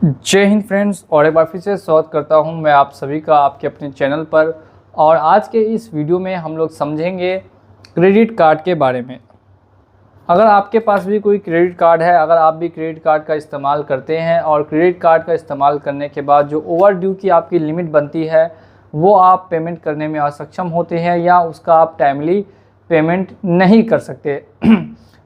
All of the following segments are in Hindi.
जय हिंद फ्रेंड्स, और एक बार फिर से स्वागत करता हूं मैं आप सभी का आपके अपने चैनल पर। और आज के इस वीडियो में हम लोग समझेंगे क्रेडिट कार्ड के बारे में। अगर आपके पास भी कोई क्रेडिट कार्ड है, अगर आप भी क्रेडिट कार्ड का इस्तेमाल करते हैं और क्रेडिट कार्ड का इस्तेमाल करने के बाद जो ओवर ड्यू की आपकी लिमिट बनती है वो आप पेमेंट करने में असक्षम होते हैं या उसका आप टाइमली पेमेंट नहीं कर सकते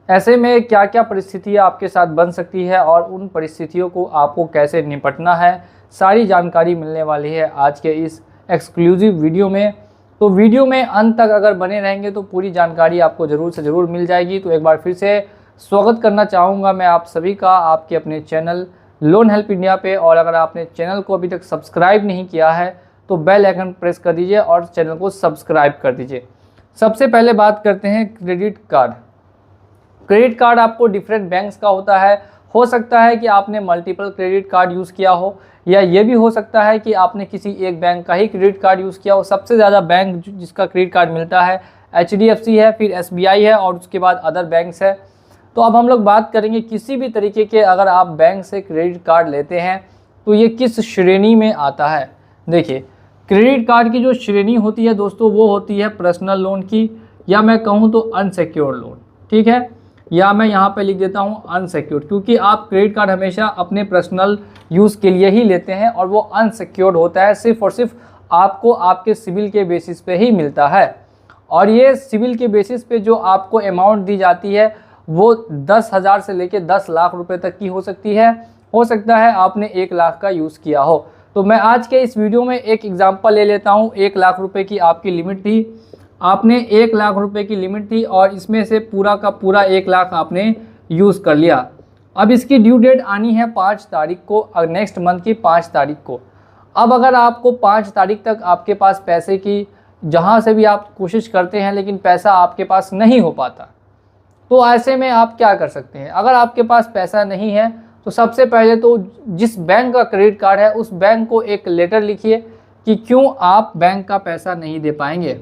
ऐसे में क्या क्या परिस्थितियाँ आपके साथ बन सकती है और उन परिस्थितियों को आपको कैसे निपटना है, सारी जानकारी मिलने वाली है आज के इस एक्सक्लूसिव वीडियो में। तो वीडियो में अंत तक अगर बने रहेंगे तो पूरी जानकारी आपको ज़रूर से ज़रूर मिल जाएगी। तो एक बार फिर से स्वागत करना चाहूँगा मैं आप सभी का आपके अपने चैनल लोन हेल्प इंडिया पे। और अगर आपने चैनल को अभी तक सब्सक्राइब नहीं किया है तो बेल आइकन प्रेस कर दीजिए और चैनल को सब्सक्राइब कर दीजिए। सबसे पहले बात करते हैं क्रेडिट कार्ड। क्रेडिट कार्ड आपको डिफरेंट बैंक्स का होता है। हो सकता है कि आपने मल्टीपल क्रेडिट कार्ड यूज़ किया हो, या ये भी हो सकता है कि आपने किसी एक बैंक का ही क्रेडिट कार्ड यूज़ किया हो। सबसे ज़्यादा बैंक जिसका क्रेडिट कार्ड मिलता है HDFC है, फिर SBI है और उसके बाद अदर बैंक्स है। तो अब हम लोग बात करेंगे किसी भी तरीके के अगर आप बैंक से क्रेडिट कार्ड लेते हैं तो ये किस श्रेणी में आता है। देखिए, क्रेडिट कार्ड की जो श्रेणी होती है दोस्तों वो होती है पर्सनल लोन की, या मैं कहूँ तो अनसिक्योर्ड लोन। ठीक है, या मैं यहाँ पे लिख देता हूँ अनसिक्योर्ड, क्योंकि आप क्रेडिट कार्ड हमेशा अपने पर्सनल यूज़ के लिए ही लेते हैं और वो अनसिक्योर्ड होता है। सिर्फ और सिर्फ आपको आपके सिविल के बेसिस पे ही मिलता है। और ये सिविल के बेसिस पे जो आपको अमाउंट दी जाती है वो 10,000 से लेकर 10 लाख रुपए तक की हो सकती है। हो सकता है आपने 1 लाख का यूज़ किया हो। तो मैं आज के इस वीडियो में एक एग्जाम्पल ले लेता हूँ। 1 लाख रुपये की आपकी लिमिट थी, आपने 1 लाख रुपए की लिमिट थी और इसमें से पूरा का पूरा 1 लाख आपने यूज़ कर लिया। अब इसकी ड्यू डेट आनी है 5 तारीख को, नेक्स्ट मंथ की 5 तारीख को। अब अगर आपको 5 तारीख तक आपके पास पैसे की जहाँ से भी आप कोशिश करते हैं लेकिन पैसा आपके पास नहीं हो पाता, तो ऐसे में आप क्या कर सकते हैं। अगर आपके पास पैसा नहीं है तो सबसे पहले तो जिस बैंक का क्रेडिट कार्ड है उस बैंक को एक लेटर लिखिए कि क्यों आप बैंक का पैसा नहीं दे पाएंगे।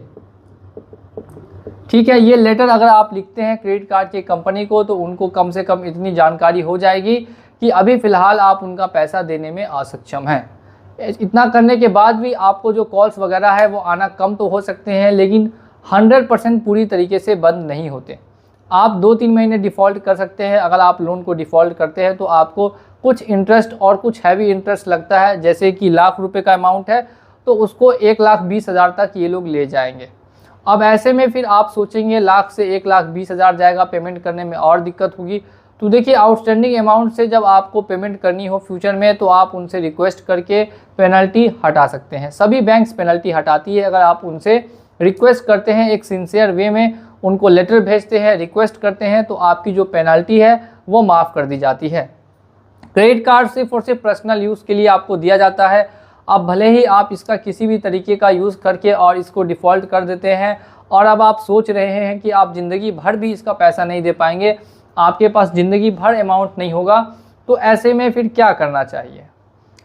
ठीक है, ये लेटर अगर आप लिखते हैं क्रेडिट कार्ड की कंपनी को तो उनको कम से कम इतनी जानकारी हो जाएगी कि अभी फ़िलहाल आप उनका पैसा देने में असक्षम हैं। इतना करने के बाद भी आपको जो कॉल्स वगैरह है वो आना कम तो हो सकते हैं, लेकिन 100% पूरी तरीके से बंद नहीं होते। आप 2-3 महीने डिफ़ॉल्ट कर सकते हैं। अगर आप लोन को डिफ़ॉल्ट करते हैं तो आपको कुछ इंटरेस्ट और कुछ हैवी इंटरेस्ट लगता है। जैसे कि लाख रुपये का अमाउंट है तो उसको 1,20,000 तक ये लोग ले जाएंगे। अब ऐसे में फिर आप सोचेंगे लाख से 1,20,000 जाएगा, पेमेंट करने में और दिक्कत होगी। तो देखिए, आउटस्टैंडिंग अमाउंट से जब आपको पेमेंट करनी हो फ्यूचर में तो आप उनसे रिक्वेस्ट करके पेनल्टी हटा सकते हैं। सभी बैंक्स पेनल्टी हटाती है। अगर आप उनसे रिक्वेस्ट करते हैं, एक सिंसियर वे में उनको लेटर भेजते हैं, रिक्वेस्ट करते हैं, तो आपकी जो पेनल्टी है वो माफ़ कर दी जाती है। क्रेडिट कार्ड सिर्फ और सिर्फ पर्सनल यूज़ के लिए आपको दिया जाता है। अब भले ही आप इसका किसी भी तरीके का यूज़ करके और इसको डिफ़ॉल्ट कर देते हैं और अब आप सोच रहे हैं कि आप ज़िंदगी भर भी इसका पैसा नहीं दे पाएंगे, आपके पास ज़िंदगी भर अमाउंट नहीं होगा, तो ऐसे में फिर क्या करना चाहिए।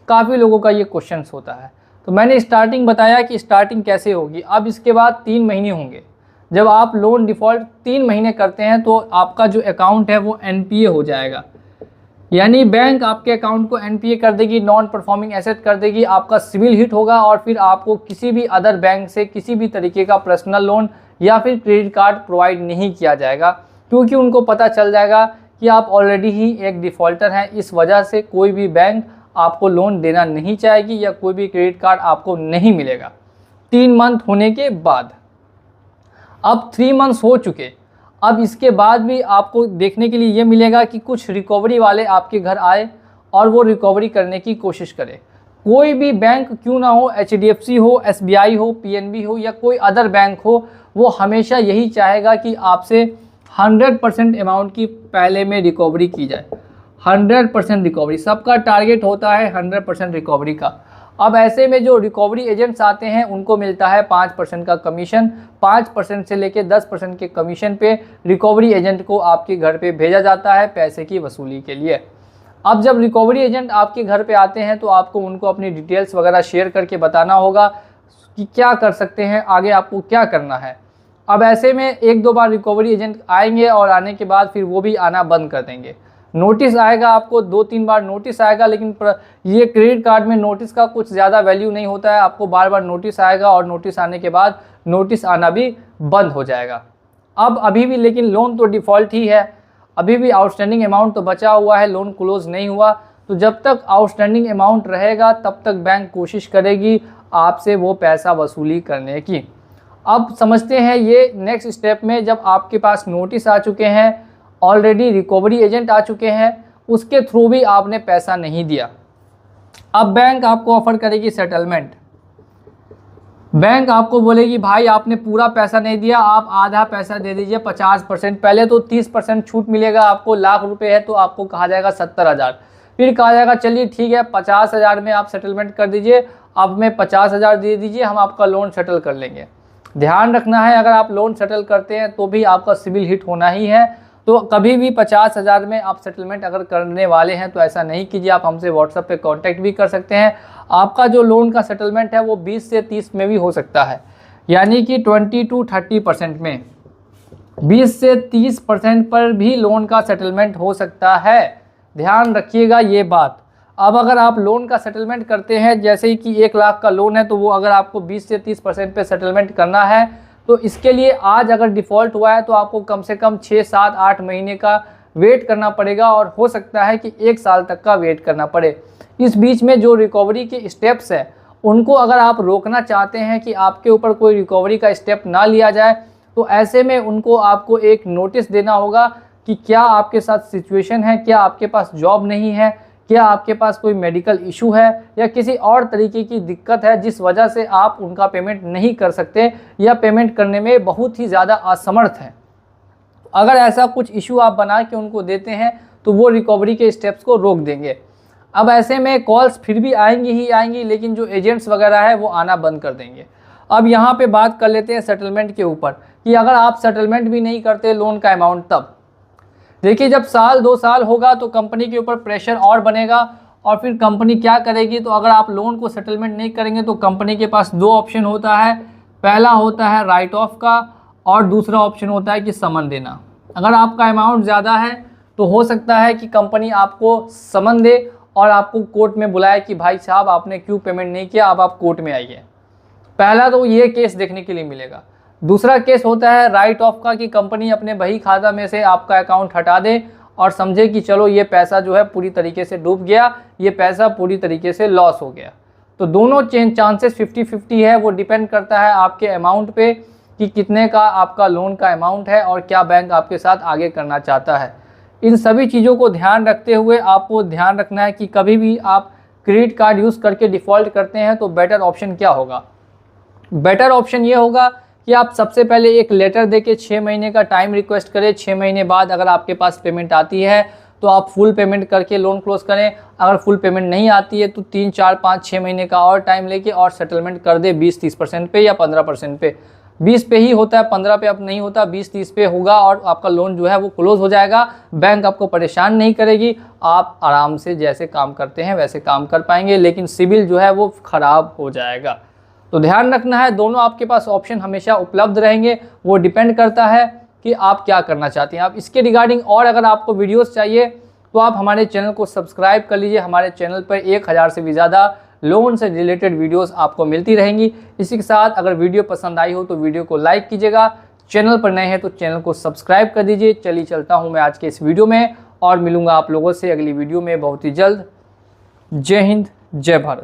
काफ़ी लोगों का ये क्वेश्चन होता है। तो मैंने स्टार्टिंग बताया कि स्टार्टिंग कैसे होगी। अब इसके बाद 3 महीने होंगे। जब आप लोन डिफ़ॉल्ट 3 महीने करते हैं तो आपका जो अकाउंट है वो NPA हो जाएगा, यानी बैंक आपके अकाउंट को NPA कर देगी, नॉन परफॉर्मिंग एसेट कर देगी। आपका सिविल हिट होगा और फिर आपको किसी भी अदर बैंक से किसी भी तरीके का पर्सनल लोन या फिर क्रेडिट कार्ड प्रोवाइड नहीं किया जाएगा, क्योंकि उनको पता चल जाएगा कि आप ऑलरेडी ही एक डिफ़ॉल्टर हैं। इस वजह से कोई भी बैंक आपको लोन देना नहीं चाहेगी या कोई भी क्रेडिट कार्ड आपको नहीं मिलेगा 3 मंथ होने के बाद। अब 3 मंथ्स हो चुके, अब इसके बाद भी आपको देखने के लिए ये मिलेगा कि कुछ रिकवरी वाले आपके घर आए और वो रिकवरी करने की कोशिश करें। कोई भी बैंक क्यों ना हो, HDFC हो, SBI हो, PNB हो या कोई अदर बैंक हो, वो हमेशा यही चाहेगा कि आपसे 100% अमाउंट की पहले में रिकवरी की जाए। 100% रिकवरी, सबका टारगेट होता है 100% रिकवरी का। अब ऐसे में जो रिकवरी एजेंट्स आते हैं उनको मिलता है 5% का कमीशन। 5% से लेकर 10% के कमीशन पे रिकवरी एजेंट को आपके घर पे भेजा जाता है पैसे की वसूली के लिए। अब जब रिकवरी एजेंट आपके घर पे आते हैं तो आपको उनको अपनी डिटेल्स वगैरह शेयर करके बताना होगा कि क्या कर सकते हैं, आगे आपको क्या करना है। अब ऐसे में 1-2 बार रिकवरी एजेंट आएंगे और आने के बाद फिर वो भी आना बंद कर देंगे। नोटिस आएगा, आपको 2-3 बार नोटिस आएगा, लेकिन ये क्रेडिट कार्ड में नोटिस का कुछ ज़्यादा वैल्यू नहीं होता है। आपको बार बार नोटिस आएगा और नोटिस आने के बाद नोटिस आना भी बंद हो जाएगा। अब अभी भी लेकिन लोन तो डिफ़ॉल्ट ही है, अभी भी आउटस्टैंडिंग अमाउंट तो बचा हुआ है, लोन क्लोज नहीं हुआ। तो जब तक आउटस्टैंडिंग अमाउंट रहेगा तब तक बैंक कोशिश करेगी आपसे वो पैसा वसूली करने की। अब समझते हैं ये नेक्स्ट स्टेप में, जब आपके पास नोटिस आ चुके हैं, ऑलरेडी रिकवरी एजेंट आ चुके हैं, उसके थ्रू भी आपने पैसा नहीं दिया, अब बैंक आपको ऑफर करेगी सेटलमेंट। बैंक आपको बोलेगी भाई आपने पूरा पैसा नहीं दिया, आप आधा पैसा दे दीजिए 50%। पहले तो 30% छूट मिलेगा आपको, लाख रुपए है तो आपको कहा जाएगा 70,000, फिर कहा जाएगा चलिए ठीक है 50,000 में आप सेटलमेंट कर दीजिए, अब में 50,000 दे दीजिए, हम आपका लोन सेटल कर लेंगे। ध्यान रखना है, अगर आप लोन सेटल करते हैं तो भी आपका सिविल हिट होना ही है। तो कभी भी 50,000 में आप सेटलमेंट अगर करने वाले हैं तो ऐसा नहीं कीजिए। आप हमसे व्हाट्सएप पे कांटेक्ट भी कर सकते हैं। आपका जो लोन का सेटलमेंट है वो 20 से 30 में भी हो सकता है, यानी कि 20 to 30% में, 20 से 30% पर भी लोन का सेटलमेंट हो सकता है। ध्यान रखिएगा ये बात। अब अगर आप लोन का सेटलमेंट करते हैं, जैसे ही कि 1 लाख का लोन है, तो वो अगर आपको 20 से 30% पे सेटलमेंट करना है तो इसके लिए आज अगर डिफ़ॉल्ट हुआ है तो आपको कम से कम 6, 7, 8 महीने का वेट करना पड़ेगा, और हो सकता है कि 1 साल तक का वेट करना पड़े। इस बीच में जो रिकवरी के स्टेप्स हैं उनको अगर आप रोकना चाहते हैं कि आपके ऊपर कोई रिकवरी का स्टेप ना लिया जाए, तो ऐसे में उनको आपको एक नोटिस देना होगा कि क्या आपके साथ सिचुएशन है, क्या आपके पास जॉब नहीं है, क्या आपके पास कोई मेडिकल इशू है, या किसी और तरीके की दिक्कत है जिस वजह से आप उनका पेमेंट नहीं कर सकते या पेमेंट करने में बहुत ही ज़्यादा असमर्थ हैं। अगर ऐसा कुछ इशू आप बना के उनको देते हैं तो वो रिकवरी के स्टेप्स को रोक देंगे। अब ऐसे में कॉल्स फिर भी आएंगी ही आएंगी, लेकिन जो एजेंट्स वगैरह है वो आना बंद कर देंगे। अब यहाँ पे बात कर लेते हैं सेटलमेंट के ऊपर, कि अगर आप सेटलमेंट भी नहीं करते लोन का अमाउंट, तब देखिए जब 1-2 साल होगा तो कंपनी के ऊपर प्रेशर और बनेगा, और फिर कंपनी क्या करेगी, तो अगर आप लोन को सेटलमेंट नहीं करेंगे तो कंपनी के पास 2 ऑप्शन होता है। पहला होता है राइट ऑफ का, और दूसरा ऑप्शन होता है कि समन देना। अगर आपका अमाउंट ज़्यादा है तो हो सकता है कि कंपनी आपको समन दे और आपको कोर्ट में बुलाए कि भाई साहब आपने क्यों पेमेंट नहीं किया, अब आप कोर्ट में आइए। पहला तो ये केस देखने के लिए मिलेगा। दूसरा केस होता है राइट ऑफ का, कि कंपनी अपने बही खाता में से आपका अकाउंट हटा दे और समझे कि चलो ये पैसा जो है पूरी तरीके से डूब गया, ये पैसा पूरी तरीके से लॉस हो गया। तो दोनों चांसेस 50-50 है। वो डिपेंड करता है आपके अमाउंट पे कि कितने का आपका लोन का अमाउंट है और क्या बैंक आपके साथ आगे करना चाहता है। इन सभी चीज़ों को ध्यान रखते हुए आपको ध्यान रखना है कि कभी भी आप क्रेडिट कार्ड यूज़ करके डिफ़ॉल्ट करते हैं तो बेटर ऑप्शन क्या होगा। बेटर ऑप्शन ये होगा कि आप सबसे पहले एक लेटर देके 6 महीने का टाइम रिक्वेस्ट करें। 6 महीने बाद अगर आपके पास पेमेंट आती है तो आप फुल पेमेंट करके लोन क्लोज करें। अगर फुल पेमेंट नहीं आती है तो 3, 4, 5, 6 महीने का और टाइम लेके और सेटलमेंट कर दे 20-30% पे या 15% पे। 20 पे ही होता है, 15 पे अब नहीं होता, 20-30 पे होगा और आपका लोन जो है वो क्लोज हो जाएगा। बैंक आपको परेशान नहीं करेगी, आप आराम से जैसे काम करते हैं वैसे काम कर पाएंगे, लेकिन सिविल जो है वो ख़राब हो जाएगा। तो ध्यान रखना है, दोनों आपके पास ऑप्शन हमेशा उपलब्ध रहेंगे। वो डिपेंड करता है कि आप क्या करना चाहते हैं। आप इसके रिगार्डिंग और अगर आपको वीडियोस चाहिए तो आप हमारे चैनल को सब्सक्राइब कर लीजिए। हमारे चैनल पर 1000 से भी ज़्यादा लोन से रिलेटेड वीडियोस आपको मिलती रहेंगी। इसी के साथ अगर वीडियो पसंद आई हो तो वीडियो को लाइक कीजिएगा। चैनल पर नए हैं तो चैनल को सब्सक्राइब कर दीजिए। चलिए चलता हूँ मैं आज के इस वीडियो में, और मिलूँगा आप लोगों से अगली वीडियो में बहुत ही जल्द। जय हिंद, जय भारत।